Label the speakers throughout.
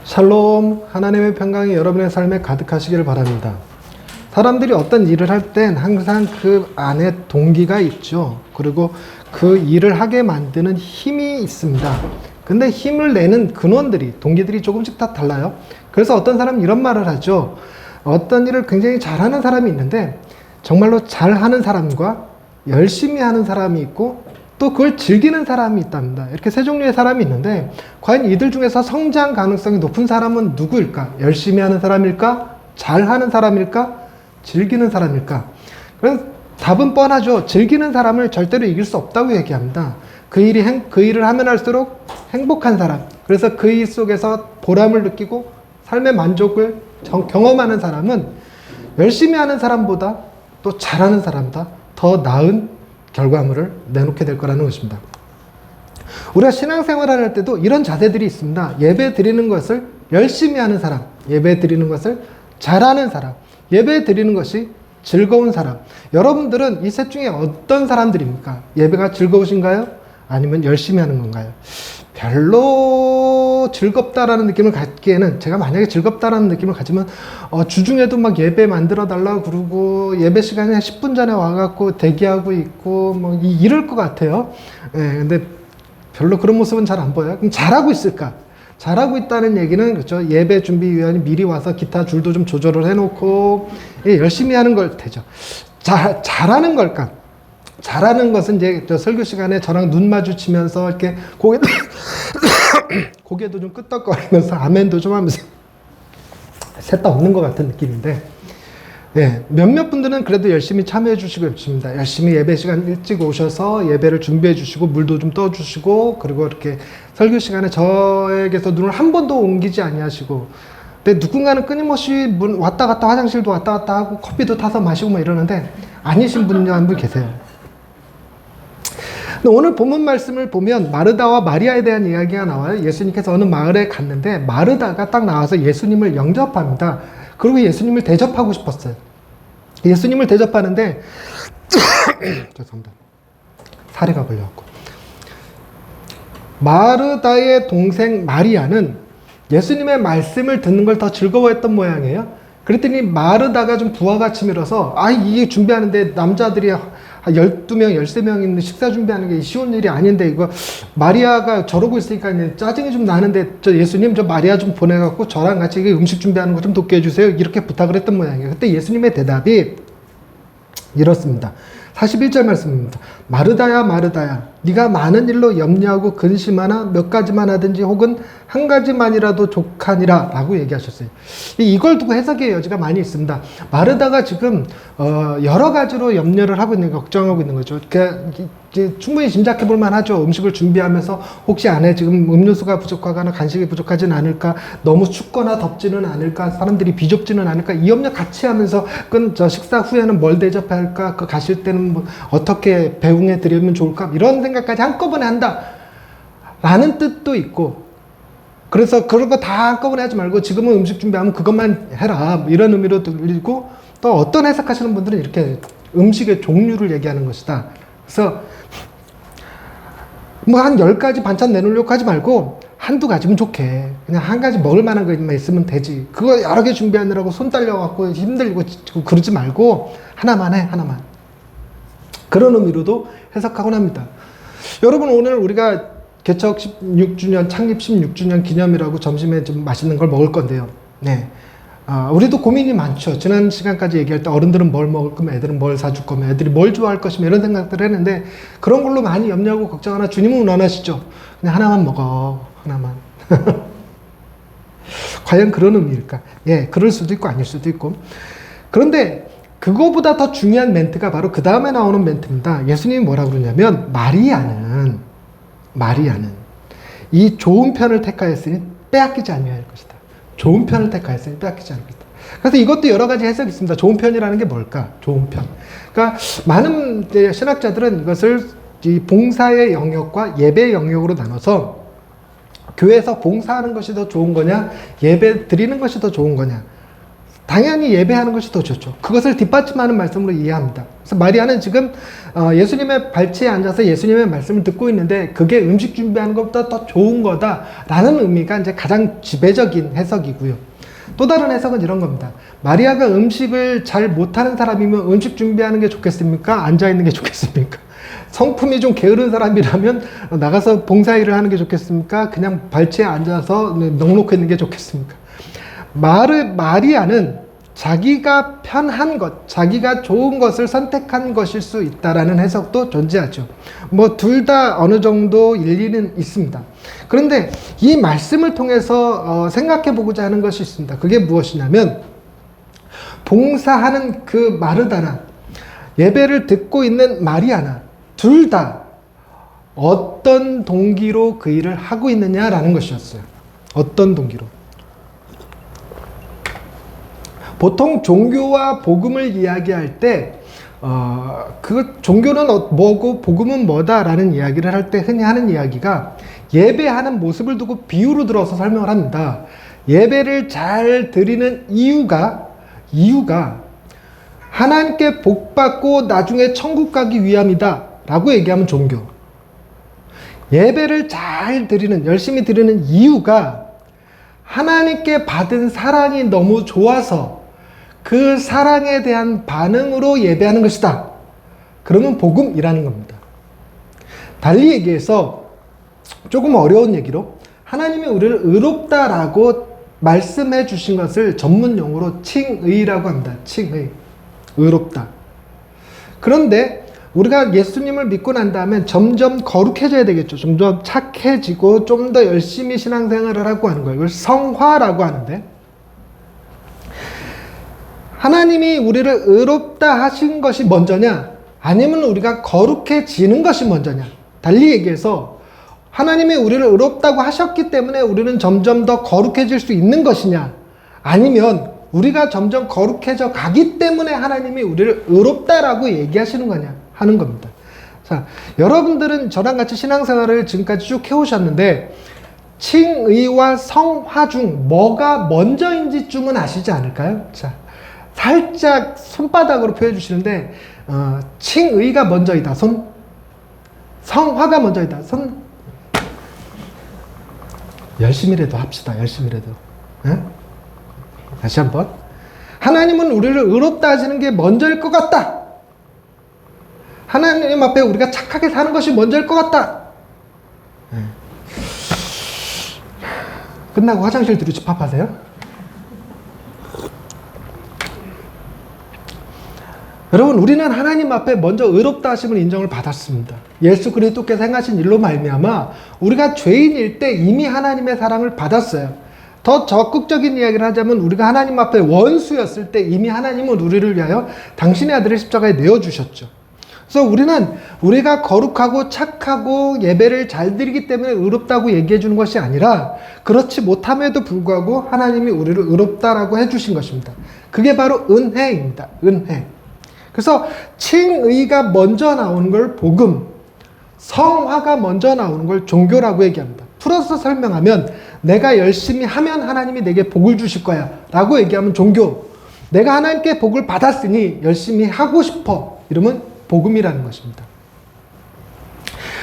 Speaker 1: 샬롬, 하나님의 평강이 여러분의 삶에 가득하시기를 바랍니다. 사람들이 어떤 일을 할 땐 항상 그 안에 동기가 있죠. 그리고 그 일을 하게 만드는 힘이 있습니다. 근데 힘을 내는 근원들이, 동기들이 조금씩 다 달라요. 그래서 어떤 사람은 이런 말을 하죠. 어떤 일을 굉장히 잘하는 사람이 있는데 정말로 잘하는 사람과 열심히 하는 사람이 있고 또 그걸 즐기는 사람이 있답니다. 이렇게 세 종류의 사람이 있는데 과연 이들 중에서 성장 가능성이 높은 사람은 누구일까? 열심히 하는 사람일까? 잘하는 사람일까? 즐기는 사람일까? 그래서 답은 뻔하죠. 즐기는 사람을 절대로 이길 수 없다고 얘기합니다. 그 일을 하면 할수록 행복한 사람, 그래서 그 일 속에서 보람을 느끼고 삶의 만족을 경험하는 사람은 열심히 하는 사람보다 또 잘하는 사람보다 더 나은 결과물을 내놓게 될 거라는 것입니다. 우리가 신앙생활을 할 때도 이런 자세들이 있습니다. 예배 드리는 것을 열심히 하는 사람, 예배 드리는 것을 잘하는 사람, 예배 드리는 것이 즐거운 사람. 여러분들은 이 셋 중에 어떤 사람들입니까? 예배가 즐거우신가요? 아니면 열심히 하는 건가요? 별로 즐겁다라는 느낌을 갖기에는, 제가 만약에 즐겁다라는 느낌을 가지면 주중에도 막 예배 만들어 달라고 그러고 예배 시간에 10분 전에 와갖고 대기하고 있고 뭐 이럴 것 같아요. 예, 근데 별로 그런 모습은 잘 안 보여요. 그럼 잘하고 있을까? 잘하고 있다는 얘기는, 그렇죠, 예배 준비위원이 미리 와서 기타 줄도 좀 조절을 해놓고 열심히 하는 걸 테죠. 잘하는 걸까? 잘하는 것은 이제 저 설교 시간에 저랑 눈 마주치면서 이렇게 고개도 좀 끄덕거리면서 아멘도 좀 하면서 셋 다 없는 것 같은 느낌인데, 예, 몇몇 분들은 그래도 열심히 참여해 주시고 있습니다. 열심히 예배 시간 일찍 오셔서 예배를 준비해 주시고 물도 좀 떠 주시고, 그리고 이렇게 설교 시간에 저에게서 눈을 한 번도 옮기지 아니하시고, 근데 누군가는 끊임없이 문 왔다 갔다, 화장실도 왔다 갔다 하고 커피도 타서 마시고 뭐 이러는데 아니신 분이 한 분 계세요. 오늘 본문 말씀을 보면 마르다와 마리아에 대한 이야기가 나와요. 예수님께서 어느 마을에 갔는데 마르다가 딱 나와서 예수님을 영접합니다. 그리고 예수님을 대접하고 싶었어요. 예수님을 대접하는데 죄송합니다. 사례가 걸려갖고, 마르다의 동생 마리아는 예수님의 말씀을 듣는 걸 더 즐거워했던 모양이에요. 그랬더니 마르다가 좀 부하가 치밀어서, 이게 준비하는데 남자들이 12명, 13명 있는 식사 준비하는 게 쉬운 일이 아닌데, 이거 마리아가 저러고 있으니까 짜증이 좀 나는데, 저 예수님 저 마리아 좀 보내갖고 저랑 같이 음식 준비하는 거 좀 돕게 해주세요. 이렇게 부탁을 했던 모양이에요. 그때 예수님의 대답이 이렇습니다. 41절 말씀입니다. 마르다야 마르다야, 네가 많은 일로 염려하고 근심하나 몇 가지만 하든지 혹은 한 가지만이라도 족하니라 라고 얘기하셨어요. 이걸 두고 해석의 여지가 많이 있습니다. 마르다가 지금 여러 가지로 염려를 하고 있는, 걱정하고 있는 거죠. 그러니까 충분히 짐작해 볼 만하죠. 음식을 준비하면서 혹시 안에 지금 음료수가 부족하거나 간식이 부족하진 않을까, 너무 춥거나 덥지는 않을까, 사람들이 비좁지는 않을까, 이 염려 같이 하면서 저 식사 후에는 뭘 대접할까, 그 가실 때는 뭐 어떻게 배웅해 드리면 좋을까, 이런 생각까지 한꺼번에 한다 라는 뜻도 있고, 그래서 그런 거 다 한꺼번에 하지 말고 지금은 음식 준비하면 그것만 해라, 이런 의미로 들리고, 또 어떤 해석하시는 분들은 이렇게 음식의 종류를 얘기하는 것이다. 그래서 뭐 한 10가지 반찬 내놓으려고 하지 말고 한두 가지면 좋게, 그냥 한 가지 먹을 만한 것만 있으면 되지, 그거 여러 개 준비하느라고 손 딸려갖고 힘들고 그러지 말고 하나만 해, 하나만. 그런 의미로도 해석하곤 합니다. 여러분, 오늘 우리가 개척 16주년, 창립 16주년 기념이라고 점심에 좀 맛있는 걸 먹을 건데요. 네. 우리도 고민이 많죠. 지난 시간까지 얘기할 때 어른들은 뭘 먹을 거면 애들은 뭘 사줄 거면 애들이 뭘 좋아할 것이며 이런 생각들을 했는데, 그런 걸로 많이 염려하고 걱정하나 주님은 원하시죠. 그냥 하나만 먹어, 하나만. 과연 그런 의미일까? 예, 그럴 수도 있고 아닐 수도 있고. 그런데 그거보다 더 중요한 멘트가 바로 그 다음에 나오는 멘트입니다. 예수님이 뭐라고 그러냐면, 마리아는 이 좋은 편을 택하였으니 빼앗기지 아니할 것이다. 좋은 편을 택하였으니 빼앗기지 않을 것이다. 그래서 이것도 여러 가지 해석이 있습니다. 좋은 편이라는 게 뭘까? 좋은 편. 그러니까 많은 신학자들은 이것을 이 봉사의 영역과 예배의 영역으로 나눠서, 교회에서 봉사하는 것이 더 좋은 거냐, 예배 드리는 것이 더 좋은 거냐, 당연히 예배하는 것이 더 좋죠. 그것을 뒷받침하는 말씀으로 이해합니다. 그래서 마리아는 지금 예수님의 발치에 앉아서 예수님의 말씀을 듣고 있는데 그게 음식 준비하는 것보다 더 좋은 거다라는 의미가 이제 가장 지배적인 해석이고요. 또 다른 해석은 이런 겁니다. 마리아가 음식을 잘 못하는 사람이면 음식 준비하는 게 좋겠습니까? 앉아있는 게 좋겠습니까? 성품이 좀 게으른 사람이라면 나가서 봉사일을 하는 게 좋겠습니까? 그냥 발치에 앉아서 넉넉히 있는 게 좋겠습니까? 마리아는 자기가 편한 것, 자기가 좋은 것을 선택한 것일 수 있다라는 해석도 존재하죠. 뭐 둘 다 어느 정도 일리는 있습니다. 그런데 이 말씀을 통해서 생각해 보고자 하는 것이 있습니다. 그게 무엇이냐면 봉사하는 그 마르다나 예배를 듣고 있는 마리아나 둘 다 어떤 동기로 그 일을 하고 있느냐라는 것이었어요. 어떤 동기로. 보통 종교와 복음을 이야기할 때, 그 종교는 뭐고 복음은 뭐다라는 이야기를 할 때 흔히 하는 이야기가 예배하는 모습을 두고 비유로 들어서 설명을 합니다. 예배를 잘 드리는 이유가 하나님께 복받고 나중에 천국 가기 위함이다 라고 얘기하면 종교. 예배를 잘 드리는, 열심히 드리는 이유가 하나님께 받은 사랑이 너무 좋아서 그 사랑에 대한 반응으로 예배하는 것이다. 그러면 복음이라는 겁니다. 달리 얘기해서 조금 어려운 얘기로 하나님이 우리를 의롭다라고 말씀해 주신 것을 전문 용어로 칭의라고 합니다. 칭의. 의롭다. 그런데 우리가 예수님을 믿고 난 다음에 점점 거룩해져야 되겠죠. 점점 착해지고 좀 더 열심히 신앙생활을 하고 하는 거예요. 이걸 성화라고 하는데 하나님이 우리를 의롭다 하신 것이 먼저냐 아니면 우리가 거룩해지는 것이 먼저냐. 달리 얘기해서 하나님이 우리를 의롭다고 하셨기 때문에 우리는 점점 더 거룩해질 수 있는 것이냐 아니면 우리가 점점 거룩해져 가기 때문에 하나님이 우리를 의롭다라고 얘기하시는 거냐 하는 겁니다. 자, 여러분들은 저랑 같이 신앙생활을 지금까지 쭉 해오셨는데 칭의와 성화 중 뭐가 먼저인지 좀은 아시지 않을까요? 자, 살짝 손바닥으로 표해 주시는데 칭의가 먼저이다. 손. 성화가 먼저이다. 손. 열심히라도 합시다. 열심히라도. 네? 다시 한번. 하나님은 우리를 의롭다 하시는 게 먼저일 것 같다. 하나님 앞에 우리가 착하게 사는 것이 먼저일 것 같다. 네. 끝나고 화장실 들이 집합하세요? 여러분, 우리는 하나님 앞에 먼저 의롭다 하심을 인정을 받았습니다. 예수 그리스도께서 행하신 일로 말미암아 우리가 죄인일 때 이미 하나님의 사랑을 받았어요. 더 적극적인 이야기를 하자면 우리가 하나님 앞에 원수였을 때 이미 하나님은 우리를 위하여 당신의 아들을 십자가에 내어주셨죠. 그래서 우리는 우리가 거룩하고 착하고 예배를 잘 드리기 때문에 의롭다고 얘기해 주는 것이 아니라 그렇지 못함에도 불구하고 하나님이 우리를 의롭다라고 해주신 것입니다. 그게 바로 은혜입니다. 은혜. 그래서 칭의가 먼저 나오는 걸 복음, 성화가 먼저 나오는 걸 종교라고 얘기합니다. 풀어서 설명하면 내가 열심히 하면 하나님이 내게 복을 주실 거야 라고 얘기하면 종교, 내가 하나님께 복을 받았으니 열심히 하고 싶어 이러면 복음이라는 것입니다.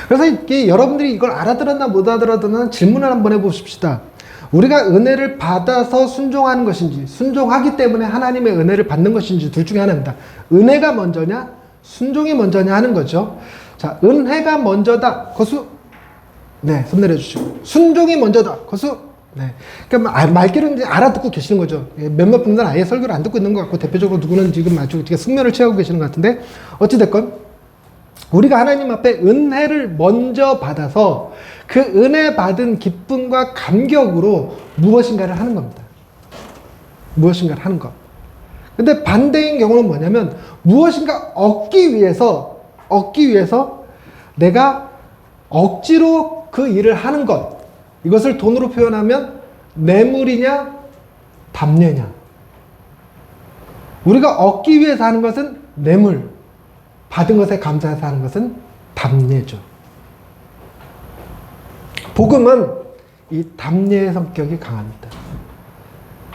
Speaker 1: 그래서 이게 여러분들이 이걸 알아들었나 못 알아들었나 질문을 한번 해보십시다. 우리가 은혜를 받아서 순종하는 것인지 순종하기 때문에 하나님의 은혜를 받는 것인지 둘 중에 하나입니다. 은혜가 먼저냐 순종이 먼저냐 하는 거죠. 자, 은혜가 먼저다 거수. 네, 손 내려주시고. 순종이 먼저다 거수. 네, 그러니까 말귀를 이제 알아듣고 계시는 거죠. 몇몇 분들은 아예 설교를 안 듣고 있는 것 같고 대표적으로 누구는 지금 아주 숙면을 취하고 계시는 것 같은데 어찌됐건 우리가 하나님 앞에 은혜를 먼저 받아서 그 은혜 받은 기쁨과 감격으로 무엇인가를 하는 겁니다. 무엇인가를 하는 것. 근데 반대인 경우는 뭐냐면 무엇인가 얻기 위해서 내가 억지로 그 일을 하는 것. 이것을 돈으로 표현하면 뇌물이냐 담례냐. 우리가 얻기 위해서 하는 것은 뇌물, 받은 것에 감사해서 하는 것은 담례죠. 복음은 이 담례의 성격이 강합니다.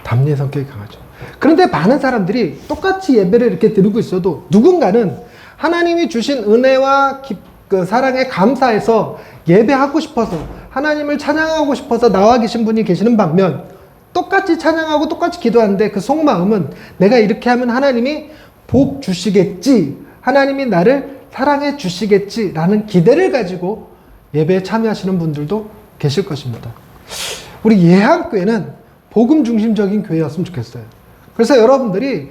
Speaker 1: 담례의 성격이 강하죠. 그런데 많은 사람들이 똑같이 예배를 이렇게 드리고 있어도 누군가는 하나님이 주신 은혜와 그 사랑에 감사해서 예배하고 싶어서 하나님을 찬양하고 싶어서 나와 계신 분이 계시는 반면 똑같이 찬양하고 똑같이 기도하는데 그 속마음은 내가 이렇게 하면 하나님이 복 주시겠지, 하나님이 나를 사랑해 주시겠지라는 기대를 가지고 예배에 참여하시는 분들도 계실 것입니다. 우리 예한교회는 복음 중심적인 교회였으면 좋겠어요. 그래서 여러분들이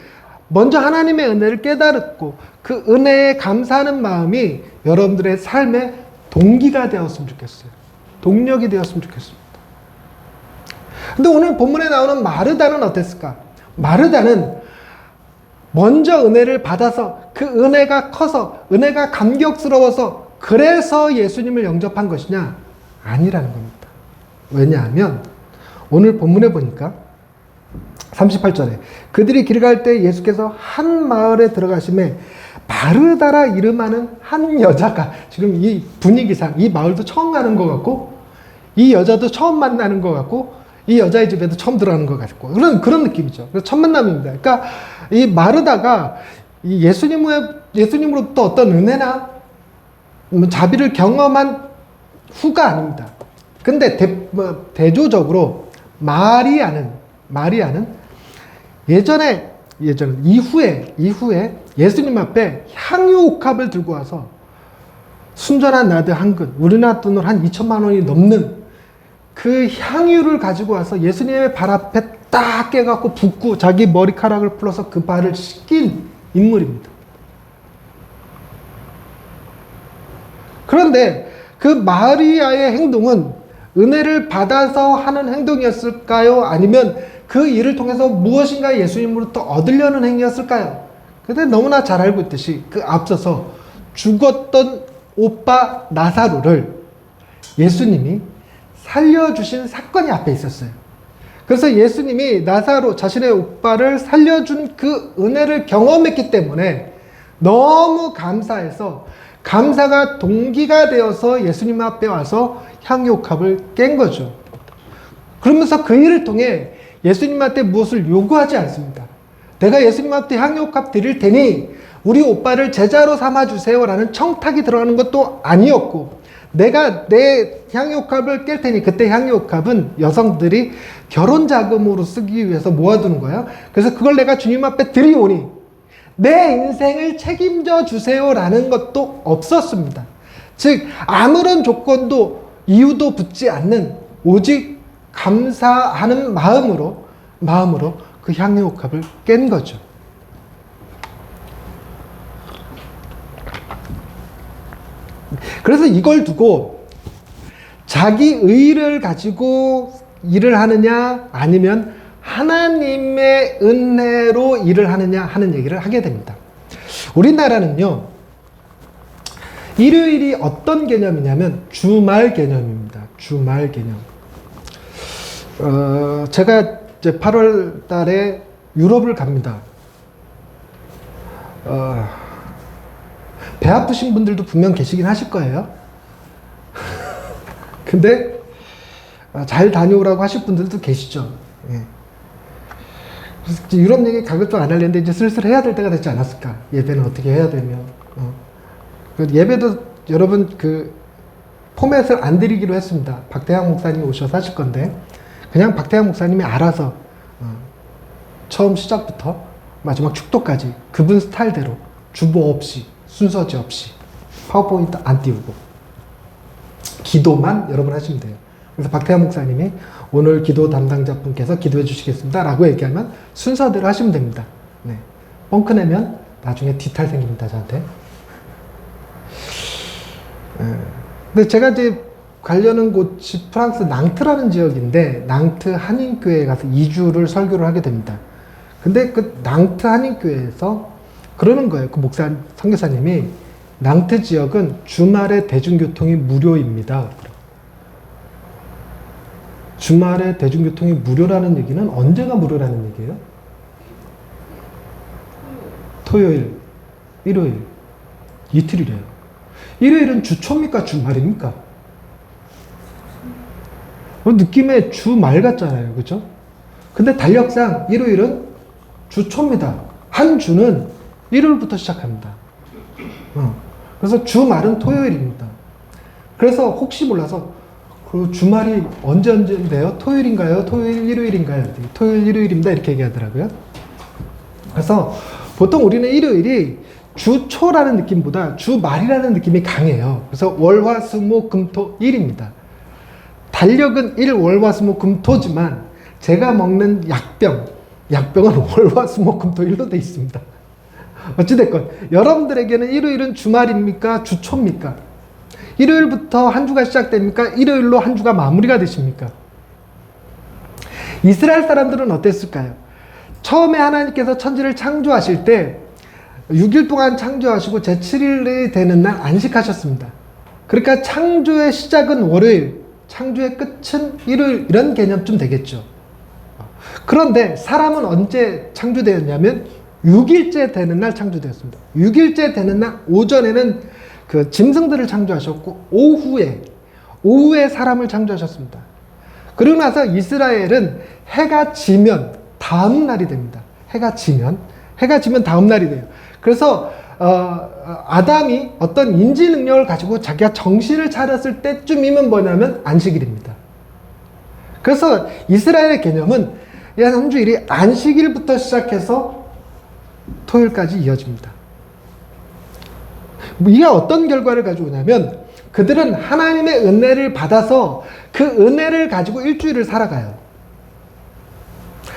Speaker 1: 먼저 하나님의 은혜를 깨달았고 그 은혜에 감사하는 마음이 여러분들의 삶의 동기가 되었으면 좋겠어요. 동력이 되었으면 좋겠습니다. 근데 오늘 본문에 나오는 마르다는 어땠을까? 마르다는 먼저 은혜를 받아서 그 은혜가 커서 은혜가 감격스러워서 그래서 예수님을 영접한 것이냐? 아니라는 겁니다. 왜냐하면 오늘 본문에 보니까 38절에 그들이 길 갈 때 예수께서 한 마을에 들어가심에 마르다라 이름하는 한 여자가, 지금 이 분위기상 이 마을도 처음 가는 것 같고 이 여자도 처음 만나는 것 같고 이 여자의 집에도 처음 들어가는 것 같고 그런 느낌이죠. 그래서 첫 만남입니다. 그러니까 이 마르다가 이 예수님으로부터 어떤 은혜나 자비를 경험한 후가 아닙니다. 근데 대조적으로 마리아는 이후에 예수님 앞에 향유옥합을 들고 와서 순전한 나드 한 근, 우리나라 돈으로 한 2천만 원이 넘는 그 향유를 가지고 와서 예수님의 발 앞에 딱 깨갖고 붓고 자기 머리카락을 풀어서 그 발을 씻긴 인물입니다. 그런데 그 마리아의 행동은 은혜를 받아서 하는 행동이었을까요? 아니면 그 일을 통해서 무엇인가 예수님으로부터 얻으려는 행위였을까요? 근데 너무나 잘 알고 있듯이 그 앞서서 죽었던 오빠 나사로를 예수님이 살려주신 사건이 앞에 있었어요. 그래서 예수님이 나사로, 자신의 오빠를 살려준 그 은혜를 경험했기 때문에 너무 감사해서 감사가 동기가 되어서 예수님 앞에 와서 향유옥합을 깬 거죠. 그러면서 그 일을 통해 예수님한테 무엇을 요구하지 않습니다. 내가 예수님한테 향유옥합 드릴 테니 우리 오빠를 제자로 삼아주세요 라는 청탁이 들어가는 것도 아니었고, 내가 내 향유옥합을 깰 테니, 그때 향유옥합은 여성들이 결혼 자금으로 쓰기 위해서 모아두는 거예요. 그래서 그걸 내가 주님 앞에 드리오니 내 인생을 책임져 주세요 라는 것도 없었습니다. 즉 아무런 조건도 이유도 붙지 않는 오직 감사하는 마음으로 그 향유옥합을 깬 거죠. 그래서 이걸 두고 자기 의의를 가지고 일을 하느냐 아니면 하나님의 은혜로 일을 하느냐 하는 얘기를 하게 됩니다. 우리나라는요, 일요일이 어떤 개념이냐면 주말 개념입니다. 주말 개념. 제가 이제 8월 달에 유럽을 갑니다. 배 아프신 분들도 분명 계시긴 하실 거예요. 근데 잘 다녀오라고 하실 분들도 계시죠. 예. 그래서 유럽 얘기 가급적 안 하려는데 이제 슬슬 해야 될 때가 됐지 않았을까. 예배는 어떻게 해야 되며. 예배도 여러분 그 포맷을 안 드리기로 했습니다. 박태양 목사님이 오셔서 하실 건데 그냥 박태양 목사님이 알아서 처음 시작부터 마지막 축도까지 그분 스타일대로 주보 없이 순서지 없이 파워포인트 안 띄우고 기도만 여러분 하시면 돼요. 그래서 박태환 목사님이 오늘 기도 담당자분께서 기도해 주시겠습니다 라고 얘기하면 순서대로 하시면 됩니다. 네. 뻥크 내면 나중에 뒤탈 생깁니다, 저한테. 근데 제가 이제 가려는 곳이 프랑스 낭트라는 지역인데 낭트 한인교회에 가서 2주를 설교를 하게 됩니다. 근데 그 낭트 한인교회에서 그러는 거예요. 그 선교사님이 낭트 지역은 주말에 대중교통이 무료입니다. 주말에 대중교통이 무료라는 얘기는 언제가 무료라는 얘기예요? 토요일, 일요일, 이틀이래요. 일요일은 주초입니까? 주말입니까? 느낌에 주말 같잖아요. 그죠? 근데 달력상 일요일은 주초입니다. 한 주는 일요일부터 시작합니다. 그래서 주말은 토요일입니다. 그래서 혹시 몰라서 그 주말이 언제인데요? 토요일인가요? 토요일, 일요일인가요? 토요일, 일요일입니다. 이렇게 얘기하더라고요. 그래서 보통 우리는 일요일이 주초라는 느낌보다 주말이라는 느낌이 강해요. 그래서 월, 화, 수, 목, 금, 토, 일입니다. 달력은 일, 월, 화, 수, 목, 금, 토지만 제가 먹는 약병은 월, 화, 수, 목, 금, 토, 일로 돼 있습니다. 어찌됐건 여러분들에게는 일요일은 주말입니까? 주초입니까? 일요일부터 한 주가 시작됩니까? 일요일로 한 주가 마무리가 되십니까? 이스라엘 사람들은 어땠을까요? 처음에 하나님께서 천지를 창조하실 때 6일 동안 창조하시고 제7일이 되는 날 안식하셨습니다. 그러니까 창조의 시작은 월요일, 창조의 끝은 일요일, 이런 개념쯤 되겠죠. 그런데 사람은 언제 창조되었냐면 6일째 되는 날 창조되었습니다. 6일째 되는 날 오전에는 그 짐승들을 창조하셨고 오후에 사람을 창조하셨습니다. 그러고 나서 이스라엘은 해가 지면 다음 날이 됩니다. 해가 지면 다음 날이 돼요. 그래서 아담이 어떤 인지 능력을 가지고 자기가 정신을 차렸을 때쯤이면 뭐냐면 안식일입니다. 그래서 이스라엘의 개념은 한 주일이 안식일부터 시작해서 토요일까지 이어집니다. 이게 어떤 결과를 가져오냐면 그들은 하나님의 은혜를 받아서 그 은혜를 가지고 일주일을 살아가요.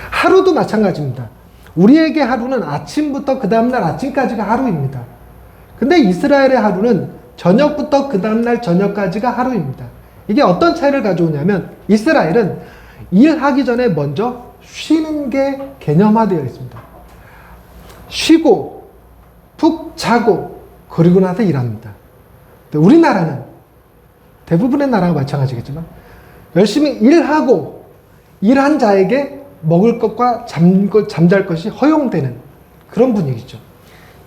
Speaker 1: 하루도 마찬가지입니다. 우리에게 하루는 아침부터 그 다음날 아침까지가 하루입니다. 근데 이스라엘의 하루는 저녁부터 그 다음날 저녁까지가 하루입니다. 이게 어떤 차이를 가져오냐면 이스라엘은 일하기 전에 먼저 쉬는 게 개념화되어 있습니다. 쉬고 푹 자고 그리고 나서 일합니다. 우리나라는 대부분의 나라가 마찬가지겠지만 열심히 일하고 일한 자에게 먹을 것과 잠잘 것이 허용되는 그런 분위기죠.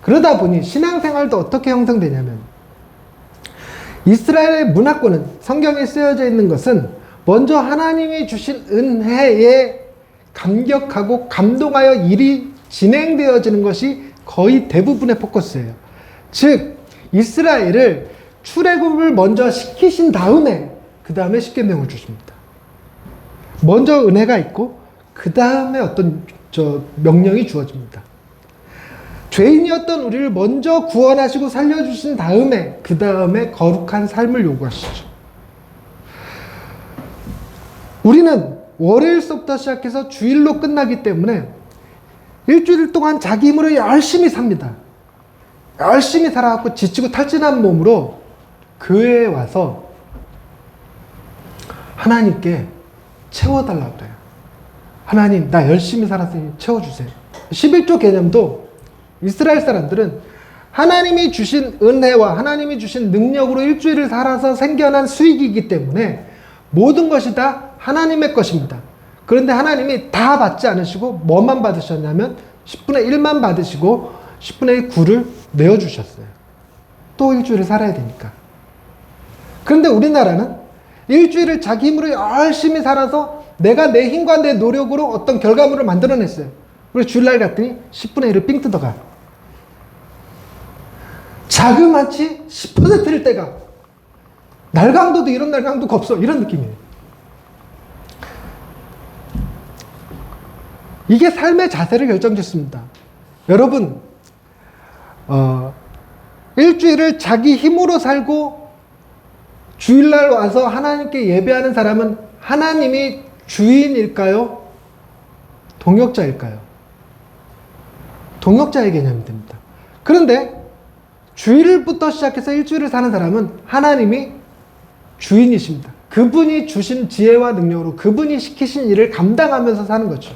Speaker 1: 그러다 보니 신앙생활도 어떻게 형성되냐면 이스라엘의 문화권은 성경에 쓰여져 있는 것은 먼저 하나님이 주신 은혜에 감격하고 감동하여 일이 진행되어지는 것이 거의 대부분의 포커스예요. 즉 이스라엘을 출애굽을 먼저 시키신 다음에 그 다음에 십계명을 주십니다. 먼저 은혜가 있고 그 다음에 어떤 명령이 주어집니다. 죄인이었던 우리를 먼저 구원하시고 살려주신 다음에 그 다음에 거룩한 삶을 요구하시죠. 우리는 월요일서부터 시작해서 주일로 끝나기 때문에 일주일 동안 자기 힘으로 열심히 삽니다. 열심히 살아갖고 지치고 탈진한 몸으로 교회에 와서 하나님께 채워달라고 그래요. 하나님, 나 열심히 살았으니 채워주세요. 11조 개념도 이스라엘 사람들은 하나님이 주신 은혜와 하나님이 주신 능력으로 일주일을 살아서 생겨난 수익이기 때문에 모든 것이 다 하나님의 것입니다. 그런데 하나님이 다 받지 않으시고 뭐만 받으셨냐면 10분의 1만 받으시고 10분의 9를 내어주셨어요. 또 일주일을 살아야 되니까. 그런데 우리나라는 일주일을 자기 힘으로 열심히 살아서 내가 내 힘과 내 노력으로 어떤 결과물을 만들어냈어요. 그리고 주일날 갔더니 10분의 1을 삥 뜯어가. 자그마치 10%일 때가 날강도도 이런 날강도가 없어. 이런 느낌이에요. 이게 삶의 자세를 결정짓습니다. 여러분, 일주일을 자기 힘으로 살고 주일날 와서 하나님께 예배하는 사람은 하나님이 주인일까요? 동역자일까요? 동역자의 개념이 됩니다. 그런데 주일부터 시작해서 일주일을 사는 사람은 하나님이 주인이십니다. 그분이 주신 지혜와 능력으로 그분이 시키신 일을 감당하면서 사는 거죠.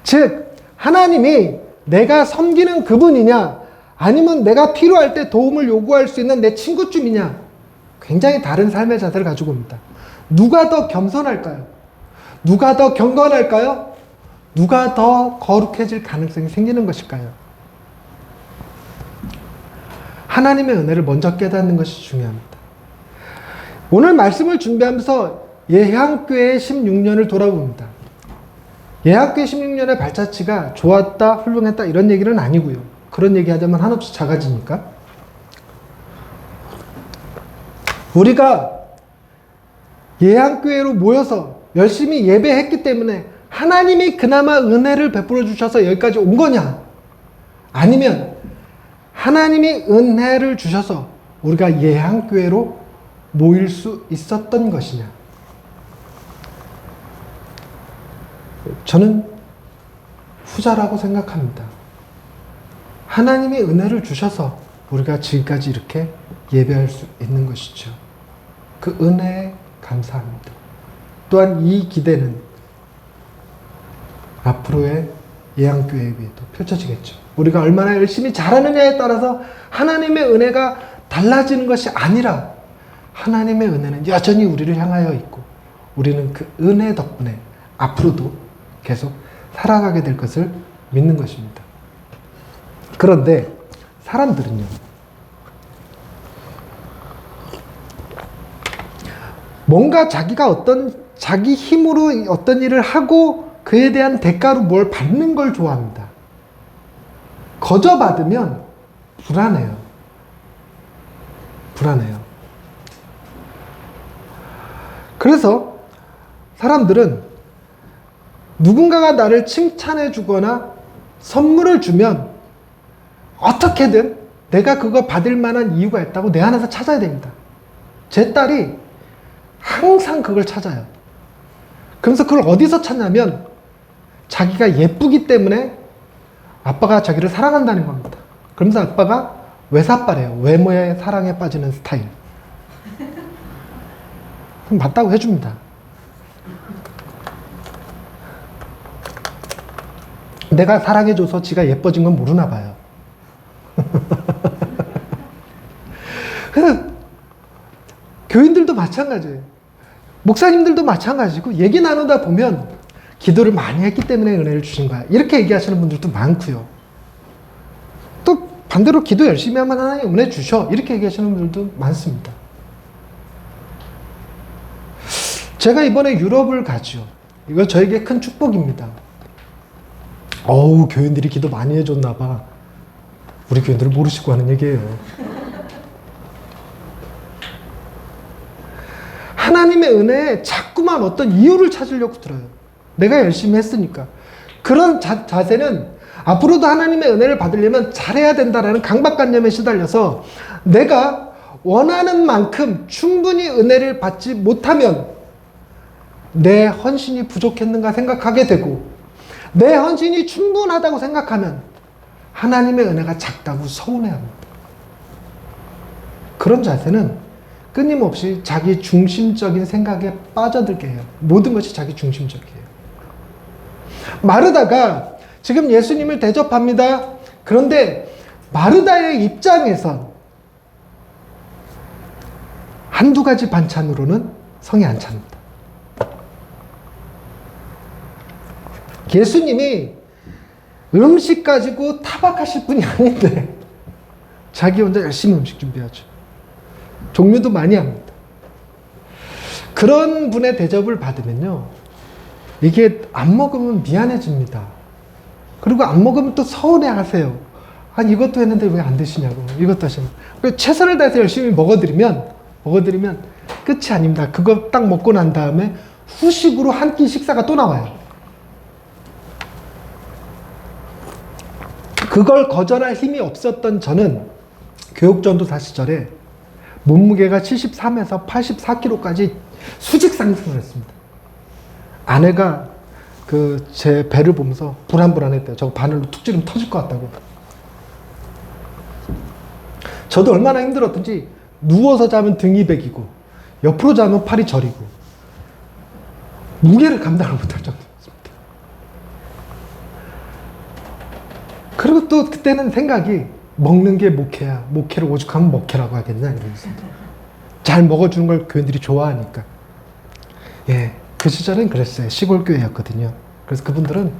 Speaker 1: 즉 하나님이 내가 섬기는 그분이냐 아니면 내가 필요할 때 도움을 요구할 수 있는 내 친구쯤이냐, 굉장히 다른 삶의 자세를 가지고 옵니다. 누가 더 겸손할까요? 누가 더 경건할까요? 누가 더 거룩해질 가능성이 생기는 것일까요? 하나님의 은혜를 먼저 깨닫는 것이 중요합니다. 오늘 말씀을 준비하면서 예향교회의 16년을 돌아봅니다. 예학교회 16년의 발자취가 좋았다, 훌륭했다 이런 얘기는 아니고요. 그런 얘기 하자면 한없이 작아지니까. 우리가 예학교회로 모여서 열심히 예배했기 때문에 하나님이 그나마 은혜를 베풀어 주셔서 여기까지 온 거냐? 아니면 하나님이 은혜를 주셔서 우리가 예한교회로 모일 수 있었던 것이냐? 저는 후자라고 생각합니다. 하나님이 은혜를 주셔서 우리가 지금까지 이렇게 예배할 수 있는 것이죠. 그 은혜에 감사합니다. 또한 이 기대는 앞으로의 예한교회에도 펼쳐지겠죠. 우리가 얼마나 열심히 잘하느냐에 따라서 하나님의 은혜가 달라지는 것이 아니라 하나님의 은혜는 여전히 우리를 향하여 있고 우리는 그 은혜 덕분에 앞으로도 계속 살아가게 될 것을 믿는 것입니다. 그런데 사람들은요, 뭔가 자기가 자기 힘으로 어떤 일을 하고 그에 대한 대가로 뭘 받는 걸 좋아합니다. 거저 받으면 불안해요. 그래서 사람들은 누군가가 나를 칭찬해 주거나 선물을 주면 어떻게든 내가 그거 받을 만한 이유가 있다고 내 안에서 찾아야 됩니다. 제 딸이 항상 그걸 찾아요. 그러면서 그걸 어디서 찾냐면 자기가 예쁘기 때문에 아빠가 자기를 사랑한다는 겁니다. 그러면서 아빠가 외사빠래요. 외모의 사랑에 빠지는 스타일. 그럼 맞다고 해줍니다. 내가 사랑해줘서 지가 예뻐진 건 모르나 봐요. 그래서 교인들도 마찬가지예요. 목사님들도 마찬가지고 얘기 나누다 보면 기도를 많이 했기 때문에 은혜를 주신 거야. 이렇게 얘기하시는 분들도 많고요. 또 반대로 기도 열심히 하면 하나님 은혜 주셔. 이렇게 얘기하시는 분들도 많습니다. 제가 이번에 유럽을 가죠. 이거 저에게 큰 축복입니다. 교인들이 기도 많이 해줬나 봐. 우리 교인들을 모르시고 하는 얘기예요. 하나님의 은혜에 자꾸만 어떤 이유를 찾으려고 들어요. 내가 열심히 했으니까. 그런 자세는 앞으로도 하나님의 은혜를 받으려면 잘해야 된다라는 강박관념에 시달려서 내가 원하는 만큼 충분히 은혜를 받지 못하면 내 헌신이 부족했는가 생각하게 되고 내 헌신이 충분하다고 생각하면 하나님의 은혜가 작다고 서운해합니다. 그런 자세는 끊임없이 자기 중심적인 생각에 빠져들게 해요. 모든 것이 자기 중심적이에요. 마르다가 지금 예수님을 대접합니다. 그런데 마르다의 입장에선 한두 가지 반찬으로는 성이 안 찹니다. 예수님이 음식 가지고 타박하실 분이 아닌데 자기 혼자 열심히 음식 준비하죠. 종류도 많이 합니다. 그런 분의 대접을 받으면요, 이게 안 먹으면 미안해집니다. 그리고 안 먹으면 또 서운해하세요. 아니 이것도 했는데 왜 안 드시냐고. 이것도 하시냐고. 최선을 다해서 열심히 먹어드리면 끝이 아닙니다. 그거 딱 먹고 난 다음에 후식으로 한 끼 식사가 또 나와요. 그걸 거절할 힘이 없었던 저는 교육전도사 시절에 몸무게가 73에서 84kg까지 수직 상승을 했습니다. 아내가 제 배를 보면서 불안불안했대요. 저거 바늘로 툭 찌르면 터질 것 같다고. 저도 얼마나 힘들었던지 누워서 자면 등이 베기고 옆으로 자면 팔이 저리고 무게를 감당을 못할 정도였습니다. 그리고 또 그때는 생각이 먹는 게 목회야. 목회를 오죽하면 먹회라고 하겠냐 이러면서 잘 먹어주는 걸 교인들이 좋아하니까. 예, 그 시절엔 그랬어요. 시골 교회였거든요. 그래서 그분들은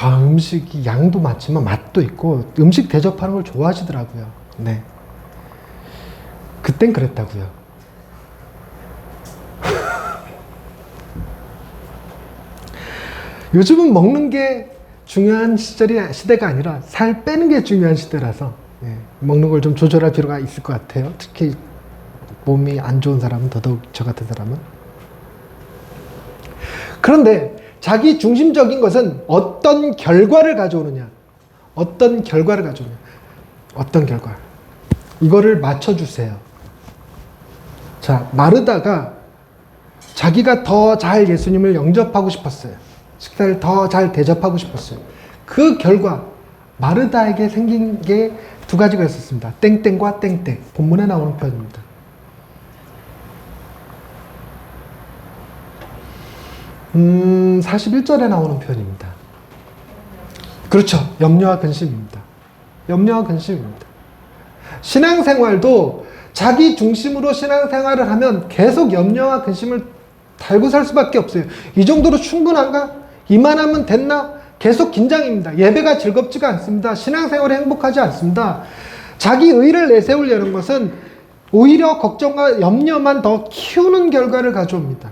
Speaker 1: 음식이 양도 많지만 맛도 있고 음식 대접하는 걸 좋아하시더라고요. 네, 그땐 그랬다고요. 요즘은 먹는 게 중요한 시대가 아니라 살 빼는 게 중요한 시대라서 먹는 걸 좀 조절할 필요가 있을 것 같아요. 특히 몸이 안 좋은 사람은, 더더욱 저 같은 사람은. 그런데 자기 중심적인 것은 어떤 결과를 가져오느냐, 어떤 결과를 가져오느냐, 어떤 결과, 이거를 맞춰주세요. 자, 마르다가 자기가 더 잘 예수님을 영접하고 싶었어요. 식사를 더 잘 대접하고 싶었어요. 그 결과 마르다에게 생긴 게 두 가지가 있었습니다. 땡땡과 땡땡. 본문에 나오는 표현입니다. 음, 41절에 나오는 표현입니다. 그렇죠. 염려와 근심입니다. 염려와 근심입니다. 신앙생활도 자기 중심으로 신앙생활을 하면 계속 염려와 근심을 달고 살 수밖에 없어요. 이 정도로 충분한가? 이만하면 됐나? 계속 긴장입니다. 예배가 즐겁지가 않습니다. 신앙생활이 행복하지 않습니다. 자기 의를 내세우려는 것은 오히려 걱정과 염려만 더 키우는 결과를 가져옵니다.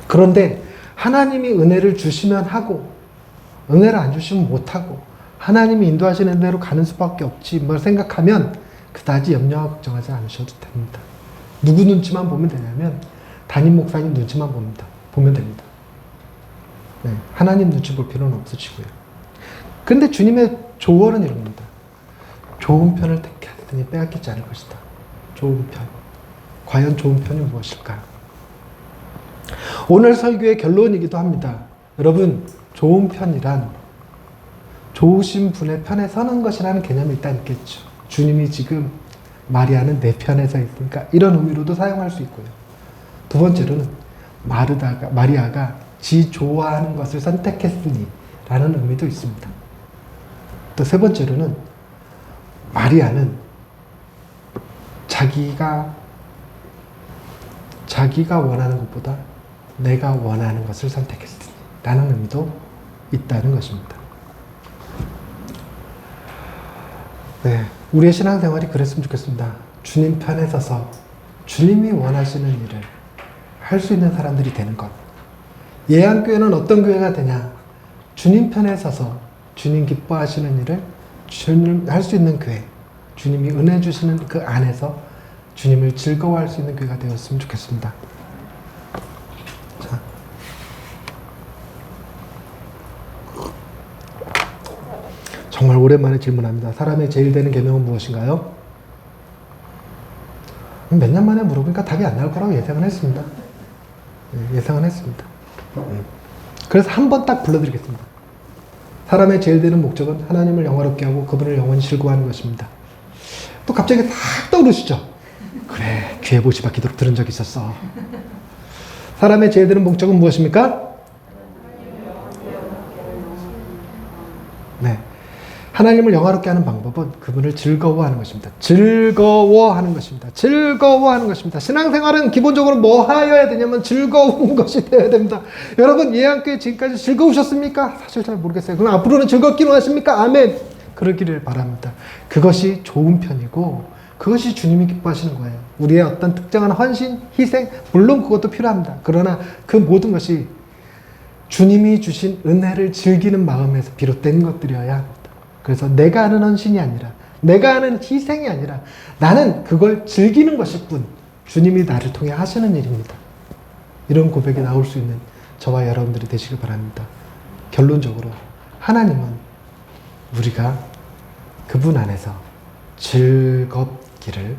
Speaker 1: 그런데 하나님이 은혜를 주시면 하고, 은혜를 안 주시면 못하고, 하나님이 인도하시는 대로 가는 수밖에 없지 뭘 생각하면 그다지 염려와 걱정하지 않으셔도 됩니다. 누구 눈치만 보면 되냐면 담임 목사님 눈치만 보면 됩니다. 네, 하나님 눈치 볼 필요는 없으시고요. 근데 주님의 조언은 이럽니다. 좋은 편을 택하였으니 빼앗기지 않을 것이다. 좋은 편. 과연 좋은 편이 무엇일까요? 오늘 설교의 결론이기도 합니다. 여러분, 좋은 편이란 좋으신 분의 편에 서는 것이라는 개념이 일단 있겠죠. 주님이 지금 마리아는 내 편에 서 있으니까 이런 의미로도 사용할 수 있고요. 두 번째로는 마리아가 지 좋아하는 것을 선택했으니 라는 의미도 있습니다. 또 세 번째로는 마리아는 자기가 원하는 것보다 내가 원하는 것을 선택했으니 라는 의미도 있다는 것입니다. 네, 우리의 신앙생활이 그랬으면 좋겠습니다. 주님 편에 서서 주님이 원하시는 일을 할 수 있는 사람들이 되는 것. 예안교회는 어떤 교회가 되냐? 주님 편에 서서 주님 기뻐하시는 일을 할 수 있는 교회. 주님이 은혜 주시는 그 안에서 주님을 즐거워할 수 있는 교회가 되었으면 좋겠습니다. 자. 정말 오랜만에 질문합니다. 사람의 제일 되는 계명은 무엇인가요? 몇 년 만에 물어보니까 답이 안 나올 거라고 예상은 했습니다. 예상은 했습니다. 그래서 한 번 딱 불러드리겠습니다. 사람의 제일 되는 목적은 하나님을 영화롭게 하고 그분을 영원히 즐거워하는 것입니다. 또 갑자기 싹 떠오르시죠? 그래, 귀에 못이 박히도록 들은 적이 있었어. 사람의 제일 되는 목적은 무엇입니까? 네. 하나님을 영화롭게 하는 방법은 그분을 즐거워하는 것입니다. 즐거워하는 것입니다. 즐거워하는 것입니다. 신앙생활은 기본적으로 뭐 하여야 되냐면 즐거운 것이 되어야 됩니다. 여러분, 예안교회 지금까지 즐거우셨습니까? 사실 잘 모르겠어요. 그럼 앞으로는 즐겁기는 하십니까? 아멘. 그러기를 바랍니다. 그것이 좋은 편이고 그것이 주님이 기뻐하시는 거예요. 우리의 어떤 특정한 헌신, 희생, 물론 그것도 필요합니다. 그러나 그 모든 것이 주님이 주신 은혜를 즐기는 마음에서 비롯된 것들이어야 합니다. 그래서 내가 하는 헌신이 아니라, 내가 하는 희생이 아니라 나는 그걸 즐기는 것일 뿐 주님이 나를 통해 하시는 일입니다. 이런 고백이 나올 수 있는 저와 여러분들이 되시길 바랍니다. 결론적으로 하나님은 우리가 그분 안에서 즐겁기를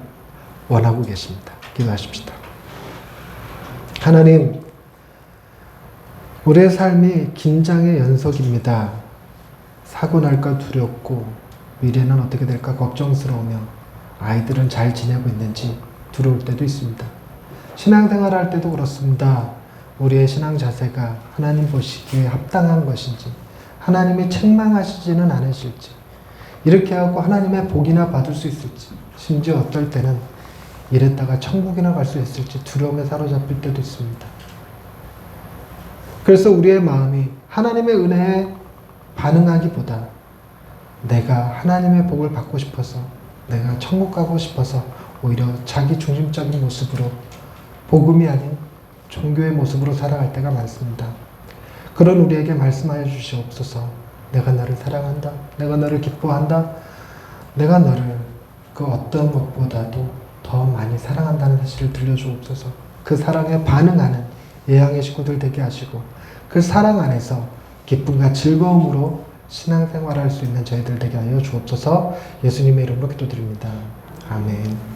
Speaker 1: 원하고 계십니다. 기도하십시다. 하나님, 우리의 삶이 긴장의 연속입니다. 사고 날까 두렵고 미래는 어떻게 될까 걱정스러우며 아이들은 잘 지내고 있는지 두려울 때도 있습니다. 신앙생활 할 때도 그렇습니다. 우리의 신앙 자세가 하나님 보시기에 합당한 것인지 하나님이 책망하시지는 않으실지 이렇게 하고 하나님의 복이나 받을 수 있을지 심지어 어떨 때는 이랬다가 천국이나 갈 수 있을지 두려움에 사로잡힐 때도 있습니다. 그래서 우리의 마음이 하나님의 은혜에 반응하기보다 내가 하나님의 복을 받고 싶어서 내가 천국 가고 싶어서 오히려 자기 중심적인 모습으로 복음이 아닌 종교의 모습으로 살아갈 때가 많습니다. 그런 우리에게 말씀하여 주시옵소서. 내가 너를 사랑한다. 내가 너를 기뻐한다. 내가 너를 그 어떤 것보다도 더 많이 사랑한다는 사실을 들려주옵소서. 그 사랑에 반응하는 예양의 식구들 되게 하시고 그 사랑 안에서 기쁨과 즐거움으로 신앙생활할 수 있는 저희들 되게 하여 주옵소서. 예수님의 이름으로 기도드립니다. 아멘.